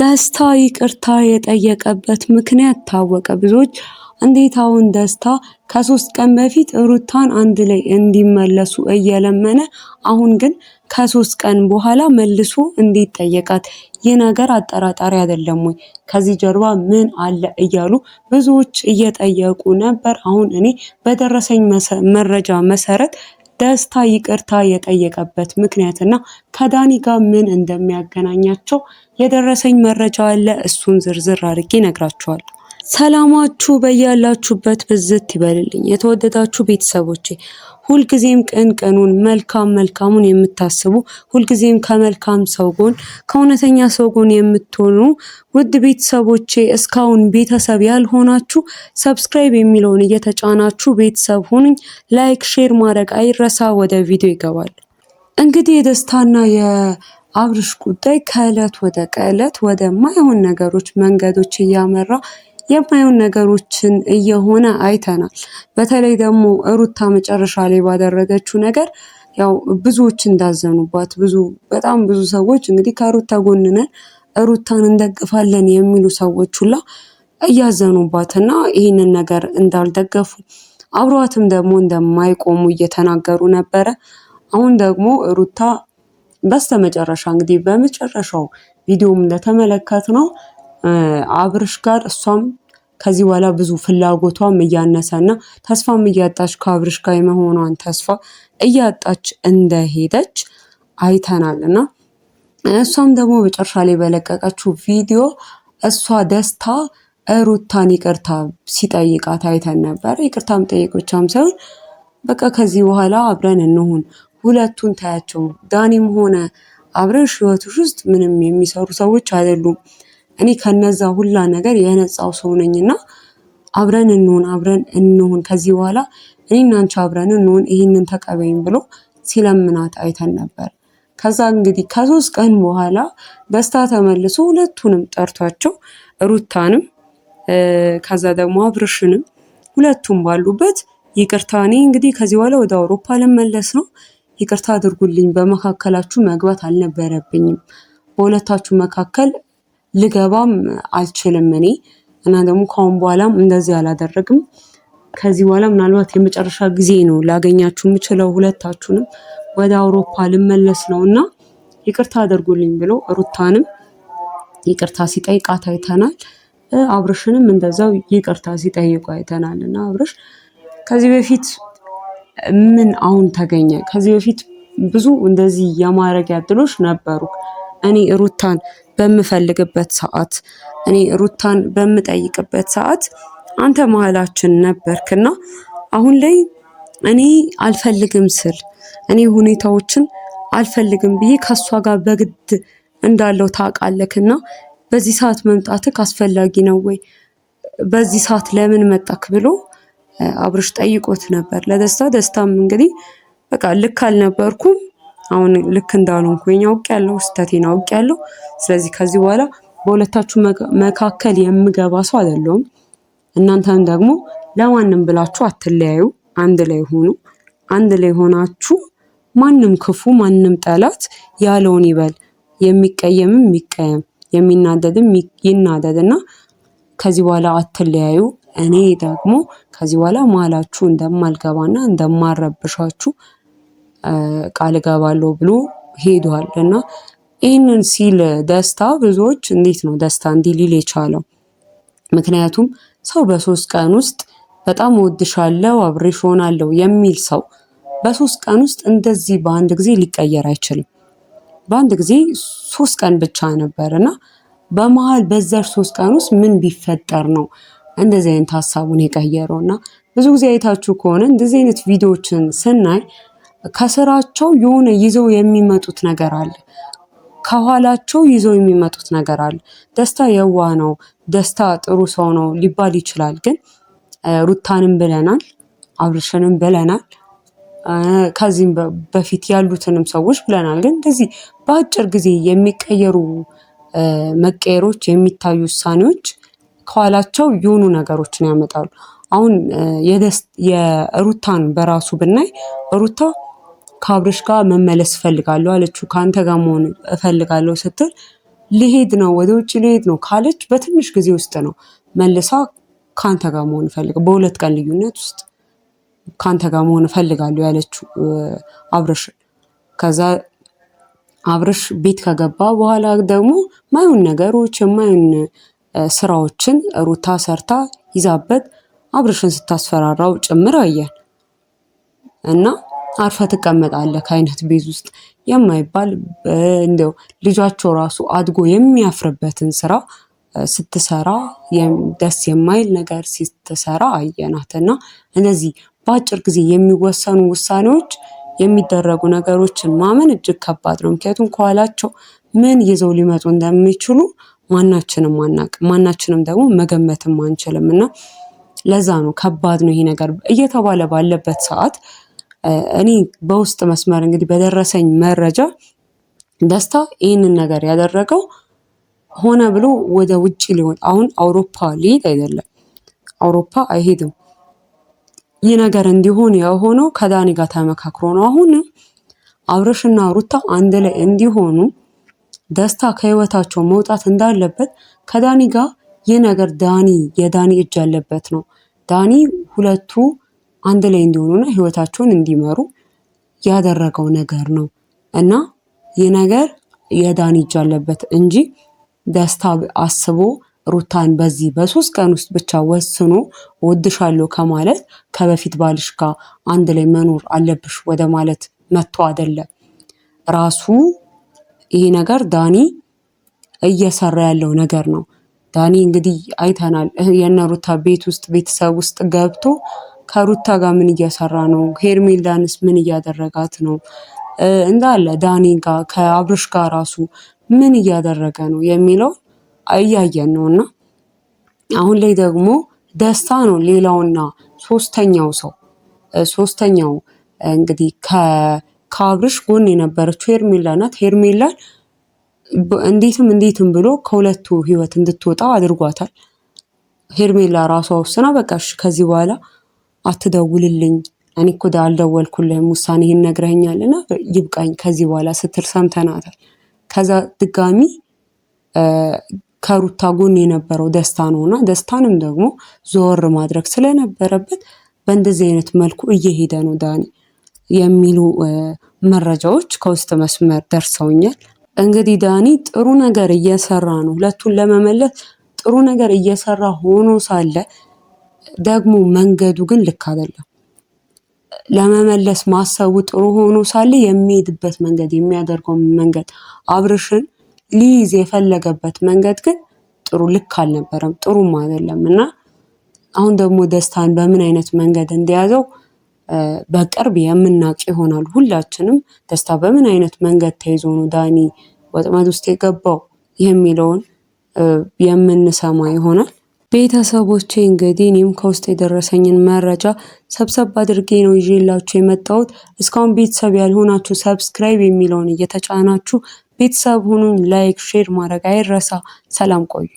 ደስታ ይቅርታ የጠየቀበት ምክንያት ታወቀ። ብዙዎች እንዴት አሁን ደስታ ከ3 ቀን በፊት ሩታን አንድ ላይ እንዲመለሱ እየለመነ አሁን ግን ከ3 ቀን በኋላ መልሶ እንዴት ጠየቃት? ይህ ነገር አጠራጣሪ አይደለም ወይ? ከዚህ ጀርባ ምን አለ እያሉ ብዙዎች እየጠየቁ ነበር። አሁን እኔ በደረሰኝ መረጃ መሰረት ደስታ ይቅርታ የጠየቀበት ምክንያትና ከዳኒ ጋር ምን እንደሚያገናኛቸው የደረሰኝ መረጃ አለ። እሱን ዝርዝር አድርጌ እነግራችኋለሁ። ሰላማችሁ በያላችሁበት ብዝት ይበልልኝ። የተወደዳችሁ ቤተሰቦቼ ሁልጊዜም ቅኑን መልካሙን የምታስቡ ሁልጊዜም ከመልካም ሰው ጎን ከእውነተኛ ሰው ጎን የምትሆኑ ውድ ቤተሰቦቼ እስካሁን ቤተሰብ ያልሆናችሁ ሰብስክራይብ የሚለውን እየተጫናችሁ ቤተሰብ ሁኑኝ። ላይክ ሼር ማድረግ አይረሳ። ወደ ቪዲዮ ይገባል። እንግዲህ የደስታና የአብርሽ ጉዳይ ከዕለት ወደ ዕለት ወደ ማይሆን ነገሮች መንገዶች እያመራ የማይሆን ነገሮችን እየሆነ አይተናል። በተለይ ደግሞ ሩታ መጨረሻ ላይ ባደረገችው ነገር ያው ብዙዎች እንዳዘኑባት በጣም ብዙ ሰዎች እንግዲህ ከሩታ ጎን ነን ሩታን እንደግፋለን የሚሉ ሰዎች ሁላ እያዘኑባትና ይህንን ነገር እንዳልደገፉ አብሯትም ደግሞ እንደማይቆሙ እየተናገሩ ነበረ። አሁን ደግሞ ሩታ በስተመጨረሻ እንግዲህ በመጨረሻው ቪዲዮም እንደተመለከትነው አብርሽ ጋር እሷም ከዚህ በኋላ ብዙ ፍላጎቷም እያነሰና ተስፋም እያጣች ከአብርሽ ጋር የመሆኗን ተስፋ እያጣች እንደሄደች አይተናልና እሷም ደግሞ መጨረሻ ላይ በለቀቀችው ቪዲዮ እሷ ደስታ ሩታን ይቅርታ ሲጠይቃት አይተን ነበር። ይቅርታም ጠይቆቻም ሳይሆን በቃ ከዚህ በኋላ አብረን እንሁን፣ ሁለቱን ታያቸው፣ ዳኒም ሆነ አብርሽ ህይወትሽ ውስጥ ምንም የሚሰሩ ሰዎች አይደሉም። እኔ ከነዛ ሁላ ነገር የነጻው ሰው ነኝና አብረን እንሁን ከዚህ በኋላ እኔና አንቺ አብረን እንሁን፣ ይሄንን ተቀበይኝ ብሎ ሲለምናት አይተን ነበር። ከዛ እንግዲህ ከ3 ቀን በኋላ ደስታ ተመልሶ ሁለቱንም ጠርቷቸው ሩታንም ከዛ ደግሞ አብርሽንም ሁለቱም ባሉበት ይቅርታ፣ እኔ እንግዲህ ከዚህ በኋላ ወደ አውሮፓ ልመለስ ነው፣ ይቅርታ አድርጉልኝ፣ በመካከላችሁ መግባት አልነበረብኝም፣ በሁለታችሁ መካከል ልገባም አልችልም እኔ እና ደግሞ ካሁን በኋላም እንደዚህ አላደረግም፣ ከዚህ በኋላ ምናልባት የመጨረሻ ጊዜ ነው ላገኛችሁ የምችለው፣ ሁለታችሁንም ወደ አውሮፓ ልመለስ ነውና ይቅርታ አድርጉልኝ ብሎ ሩታንም ይቅርታ ሲጠይቃት አይተናል። አብርሽንም እንደዛው ይቅርታ ሲጠይቁ አይተናል። እና አብርሽ ከዚህ በፊት ምን አሁን ተገኘ? ከዚህ በፊት ብዙ እንደዚህ የማረግ ያድሎች ነበሩ። እኔ ሩታን በምፈልግበት ሰዓት፣ እኔ ሩታን በምጠይቅበት ሰዓት አንተ መሀላችን ነበርክና አሁን ላይ እኔ አልፈልግም ስል እኔ ሁኔታዎችን አልፈልግም ብዬ ከሷ ጋር በግድ እንዳለው ታውቃለክና በዚህ ሰዓት መምጣትክ አስፈላጊ ነው ወይ? በዚህ ሰዓት ለምን መጣክ ብሎ አብርሽ ጠይቆት ነበር ለደስታ። ደስታም እንግዲህ በቃ ልክ አልነበርኩም፣ አሁን ልክ እንዳልሆንኩኝ አውቄያለሁ፣ ስህተቴን አውቄያለሁ። ስለዚህ ከዚህ በኋላ በሁለታችሁ መካከል የምገባ ሰው አይደለሁም። እናንተም ደግሞ ለማንም ብላችሁ አትለያዩ፣ አንድ ላይ ሆኑ። አንድ ላይ ሆናችሁ ማንም ክፉ ማንም ጠላት ያለውን ይበል፣ የሚቀየምም ይቀየም፣ የሚናደድም ይናደድና ከዚህ በኋላ አትለያዩ። እኔ ደግሞ ከዚህ በኋላ መሀላችሁ እንደማልገባና እንደማረብሻችሁ ቃል እገባለሁ ብሎ ሄዷል። እና ይህንን ሲል ደስታ ብዙዎች እንዴት ነው ደስታ እንዲህ ሊል የቻለው? ምክንያቱም ሰው በ3 ቀን ውስጥ በጣም እወድሻለሁ አብሬሽ ሆናለሁ የሚል ሰው በ3 ቀን ውስጥ እንደዚህ በአንድ ጊዜ ሊቀየር አይችልም። በአንድ ጊዜ 3 ቀን ብቻ ነበርና በመሃል በዛች 3 ቀን ውስጥ ምን ቢፈጠር ነው እንደዚህ አይነት ሀሳቡን የቀየረውና ብዙ ጊዜ አይታችሁ ከሆነ እንደዚህ አይነት ቪዲዮዎችን ስናይ ከስራቸው የሆነ ይዘው የሚመጡት ነገር አለ፣ ከኋላቸው ይዘው የሚመጡት ነገር አለ። ደስታ የዋህ ነው፣ ደስታ ጥሩ ሰው ነው ሊባል ይችላል። ግን ሩታንም ብለናል፣ አብርሽንም ብለናል፣ ከዚህም በፊት ያሉትንም ሰዎች ብለናል። ግን እንደዚህ በአጭር ጊዜ የሚቀየሩ መቀየሮች የሚታዩ ውሳኔዎች ከኋላቸው የሆኑ ነገሮችን ያመጣሉ። አሁን የሩታን በራሱ ብናይ ሩታ ከአብርሽ ጋር መመለስ እፈልጋለሁ አለችው። ከአንተ ጋር መሆን እፈልጋለሁ ስትል ልሄድ ነው ወደ ውጭ ልሄድ ነው ካለች በትንሽ ጊዜ ውስጥ ነው መልሳ ካንተ ጋር መሆን እፈልጋለሁ በሁለት ቀን ልዩነት ውስጥ ካንተ ጋር መሆን እፈልጋለሁ ያለችው አብርሽ። ከዛ አብርሽ ቤት ከገባ በኋላ ደግሞ ማይሆን ነገሮች የማይሆን ስራዎችን ሩታ ሰርታ ይዛበት አብርሽን ስታስፈራራው ጭምር አየን። እና አርፈ ትቀመጣለህ ከአይነት ቤት ውስጥ የማይባል እንደው ልጃቸው ራሱ አድጎ የሚያፍርበትን ስራ ስትሰራ ደስ የማይል ነገር ስትሰራ አየናት። እና እነዚህ በአጭር ጊዜ የሚወሰኑ ውሳኔዎች የሚደረጉ ነገሮችን ማመን እጅግ ከባድ ነው። ምክንያቱም ከኋላቸው ምን ይዘው ሊመጡ እንደሚችሉ ማናችንም አናውቅም፣ ማናችንም ደግሞ መገመትም አንችልም። እና ለዛ ነው ከባድ ነው ይሄ ነገር እየተባለ ባለበት ሰዓት እኔ በውስጥ መስመር እንግዲህ በደረሰኝ መረጃ ደስታ ይህንን ነገር ያደረገው ሆነ ብሎ ወደ ውጭ ሊሆን አሁን አውሮፓ ሊሄድ አይደለም፣ አውሮፓ አይሄድም። ይህ ነገር እንዲሆን የሆነው ከዳኒ ጋር ተመካክሮ ነው። አሁንም አብርሽና ሩታ አንድ ላይ እንዲሆኑ ደስታ ከህይወታቸው መውጣት እንዳለበት ከዳኒ ጋር ይህ ነገር የዳኒ እጅ ያለበት ነው። ዳኒ ሁለቱ አንድ ላይ እንዲሆኑና ህይወታቸውን እንዲመሩ ያደረገው ነገር ነው እና ይህ ነገር የዳኒ እጅ አለበት እንጂ ደስታ አስቦ ሩታን በዚህ በ3 ቀን ውስጥ ብቻ ወስኖ ወድሻለሁ ከማለት ከበፊት ባልሽ ጋር አንድ ላይ መኖር አለብሽ ወደ ማለት መጥቶ አይደለም። ራሱ ይሄ ነገር ዳኒ እየሰራ ያለው ነገር ነው። ዳኒ እንግዲህ አይተናል የነ ሩታ ቤት ውስጥ ቤተሰብ ውስጥ ገብቶ ከሩታ ጋር ምን እየሰራ ነው፣ ሄርሜላንስ ምን እያደረጋት ነው፣ እንዳለ ዳኒ ጋር ከአብርሽ ጋር ራሱ ምን እያደረገ ነው የሚለው እያየን ነው። እና አሁን ላይ ደግሞ ደስታ ነው ሌላውና ሶስተኛው እንግዲህ ከአብርሽ ጎን የነበረችው ሄርሜላ ናት። ሄርሜላን እንዴትም ብሎ ከሁለቱ ህይወት እንድትወጣ አድርጓታል። ሄርሜላ ራሷ ወስና በቃ እሺ ከዚህ በኋላ አትደውልልኝ፣ እኔ እኮ አልደወልኩልህም፣ ውሳኔህን ነግረኸኛልና ይብቃኝ ከዚህ በኋላ ስትል ሰምተናታል። ከዛ ድጋሚ ከሩታ ጎን የነበረው ደስታ ነውና ደስታንም ደግሞ ዞር ማድረግ ስለነበረበት በእንደዚህ አይነት መልኩ እየሄደ ነው ዳኒ የሚሉ መረጃዎች ከውስጥ መስመር ደርሰውኛል። እንግዲህ ዳኒ ጥሩ ነገር እየሰራ ነው፣ ሁለቱን ለመመለስ ጥሩ ነገር እየሰራ ሆኖ ሳለ ደግሞ መንገዱ ግን ልክ አይደለም። ለመመለስ ማሰቡ ጥሩ ሆኖ ሳለ የሚሄድበት መንገድ የሚያደርገው መንገድ አብርሽን ሊይዝ የፈለገበት መንገድ ግን ጥሩ ልክ አልነበረም፣ ጥሩም አይደለም። እና አሁን ደግሞ ደስታን በምን አይነት መንገድ እንደያዘው በቅርብ የምናውቅ ይሆናል ሁላችንም። ደስታ በምን አይነት መንገድ ተይዞ ነው ዳኒ ወጥመድ ውስጥ የገባው የሚለውን የምንሰማ ይሆናል። ቤተሰቦቼ እንግዲህ እኔም ከውስጥ የደረሰኝን መረጃ ሰብሰብ አድርጌ ነው ይዤላችሁ የመጣሁት። እስካሁን ቤተሰብ ያልሆናችሁ ሰብስክራይብ የሚለውን እየተጫናችሁ ቤተሰብ ሁኑን። ላይክ ሼር ማድረግ አይረሳ። ሰላም ቆዩ።